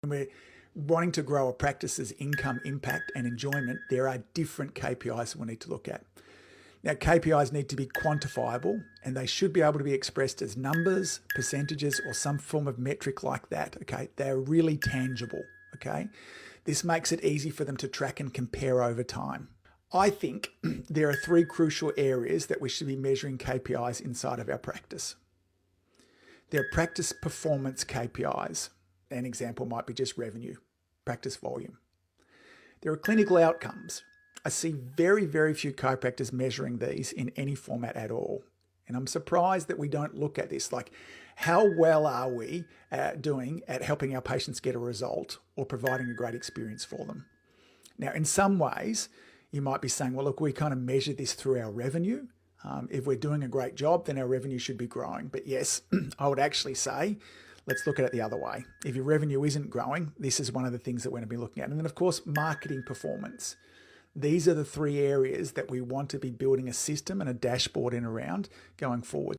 When we're wanting to grow a practice's income, impact, and enjoyment, there are different KPIs we need to look at. Now, KPIs need to be quantifiable, and they should be able to be expressed as numbers, percentages, or some form of metric like that, okay? They're really tangible, okay? This makes it easy for them to track and compare over time. I think there are 3 crucial areas that we should be measuring KPIs inside of our practice. There are practice performance KPIs. An example might be just revenue, practice volume. There are clinical outcomes. I see very, very few chiropractors measuring these in any format at all. And I'm surprised that we don't look at this. Like, how well are we doing at helping our patients get a result or providing a great experience for them? Now, in some ways, you might be saying, well, look, we kind of measure this through our revenue. If we're doing a great job, then our revenue should be growing. But yes, I would actually say, let's look at it the other way. If your revenue isn't growing, this is one of the things that we're going to be looking at. And then, of course, marketing performance. These are the 3 areas that we want to be building a system and a dashboard in around going forward.